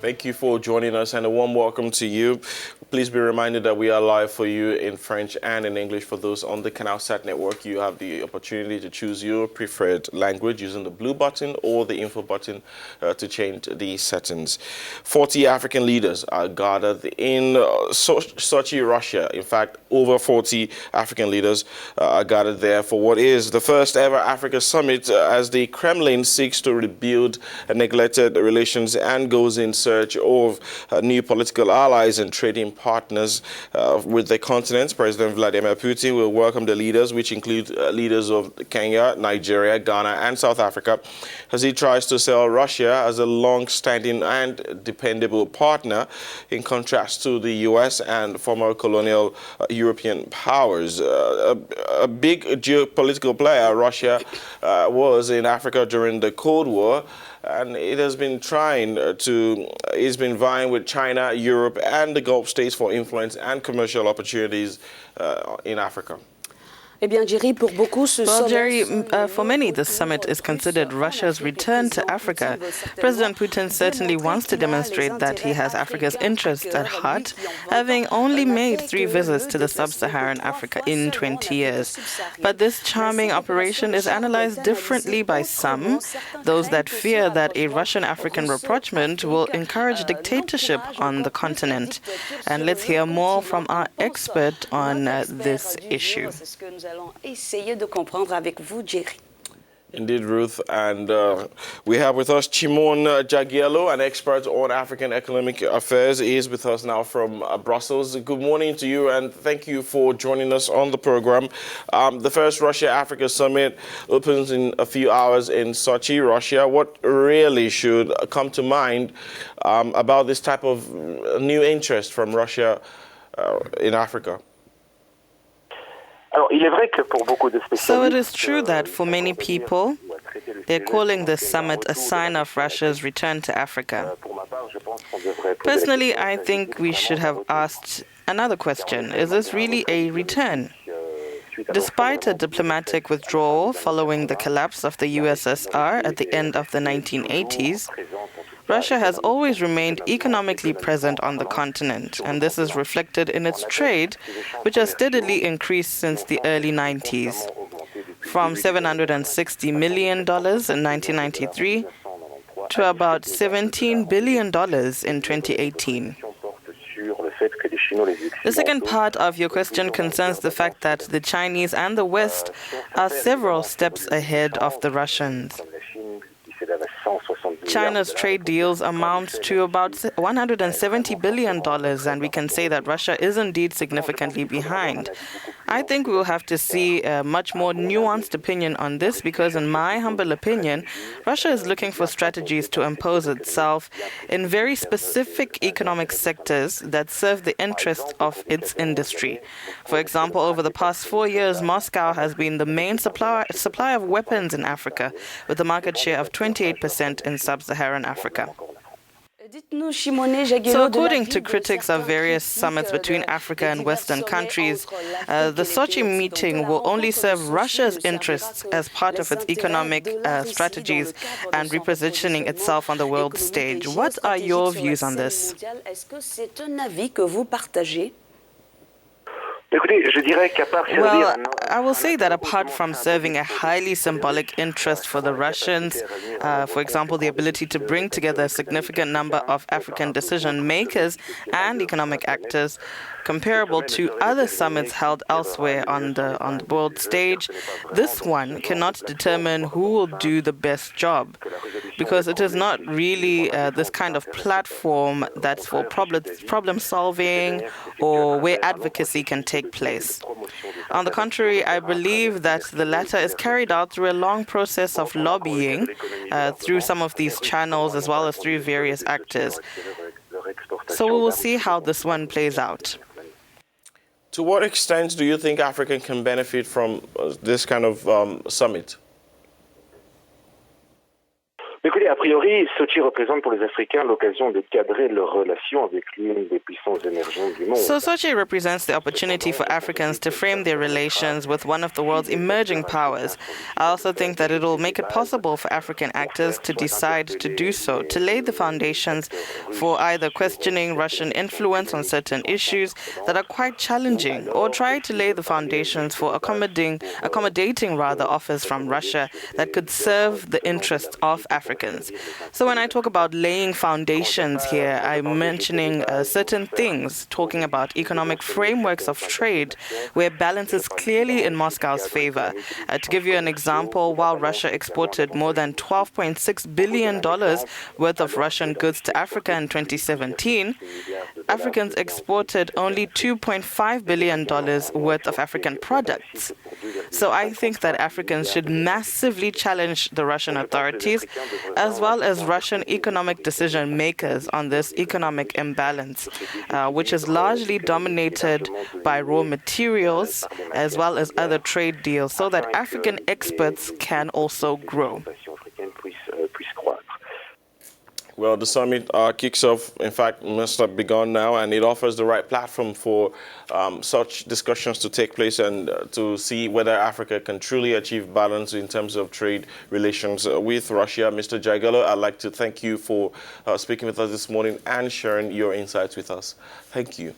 Thank you for joining us and a warm welcome to you. Please be reminded that we are live for you in French and in English. For those on the CanalSat network, you have the opportunity to choose your preferred language using the blue button or the info button to change the settings. 40 African leaders are gathered in Sochi, Russia. In fact, over 40 African leaders are gathered there for what is the first ever Africa Summit as the Kremlin seeks to rebuild neglected relations and goes in search of new political allies and trading partners with the continent. President Vladimir Putin will welcome the leaders, which include leaders of Kenya, Nigeria, Ghana, and South Africa, as he tries to sell Russia as a long-standing and dependable partner, in contrast to the U.S. and former colonial European powers. A big geopolitical player, Russia was in Africa during the Cold War, and it has been it's been vying with China, Europe, and the Gulf states for influence and commercial opportunities in Africa. Well, Jerry, for many, this summit is considered Russia's return to Africa. President Putin certainly wants to demonstrate that he has Africa's interests at heart, having only made 3 visits to the sub-Saharan Africa in 20 years. But this charming operation is analyzed differently by some, those that fear that a Russian-African rapprochement will encourage dictatorship on the continent. And let's hear more from our expert on this issue. Indeed, Ruth, and we have with us Chimon Jagielo, an expert on African economic affairs. He is with us now from Brussels. Good morning to you, and thank you for joining us on the program. The first Russia-Africa Summit opens in a few hours in Sochi, Russia. What really should come to mind about this type of new interest from Russia in Africa? So it is true that for many people, they're calling this summit a sign of Russia's return to Africa. Personally, I think we should have asked another question. Is this really a return? Despite a diplomatic withdrawal following the collapse of the USSR at the end of the 1980s, Russia has always remained economically present on the continent, and this is reflected in its trade, which has steadily increased since the early 90s, from $760 million in 1993 to about $17 billion in 2018. The second part of your question concerns the fact that the Chinese and the West are several steps ahead of the Russians. China's trade deals amount to about $170 billion, and we can say that Russia is indeed significantly behind. I think we will have to see a much more nuanced opinion on this because, in my humble opinion, Russia is looking for strategies to impose itself in very specific economic sectors that serve the interests of its industry. For example, over the past 4 years, Moscow has been the main supplier of weapons in Africa, with a market share of 28% in sub-Saharan Africa. So according to critics of various summits between Africa and Western countries, the Sochi meeting will only serve Russia's interests as part of its economic strategies and repositioning itself on the world stage. What are your views on this? Well, I will say that apart from serving a highly symbolic interest for the Russians, for example, the ability to bring together a significant number of African decision makers and economic actors, comparable to other summits held elsewhere on the world stage, this one cannot determine who will do the best job, because it is not really this kind of platform that's for problem solving or where advocacy can take place. On the contrary, I believe that the latter is carried out through a long process of lobbying through some of these channels as well as through various actors. So we will see how this one plays out. To what extent do you think Africa can benefit from this kind of summit? Well, Écoutez, a priori, Sochi représente pour les Africains l'occasion de cadrer leurs relations avec l'une des puissances émergentes du monde. So Sochi represents the opportunity for Africans to frame their relations with one of the world's emerging powers. I also think that it will make it possible for African actors to decide to do so, to lay the foundations for either questioning Russian influence on certain issues that are quite challenging, or try to lay the foundations for accommodating offers from Russia that could serve the interests of Africans. So when I talk about laying foundations here, I'm mentioning certain things, talking about economic frameworks of trade where balance is clearly in Moscow's favor. To give you an example, while Russia exported more than $12.6 billion worth of Russian goods to Africa in 2017, Africans exported only $2.5 billion worth of African products. So I think that Africans should massively challenge the Russian authorities as well as Russian economic decision makers on this economic imbalance, which is largely dominated by raw materials as well as other trade deals, so that African exports can also grow. Well, the summit kicks off, in fact, must have begun now, and it offers the right platform for such discussions to take place and to see whether Africa can truly achieve balance in terms of trade relations with Russia. Mr. Jagello, I'd like to thank you for speaking with us this morning and sharing your insights with us. Thank you.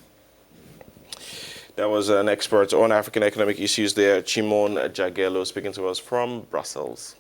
That was an expert on African economic issues there, Chimon Jagello, speaking to us from Brussels.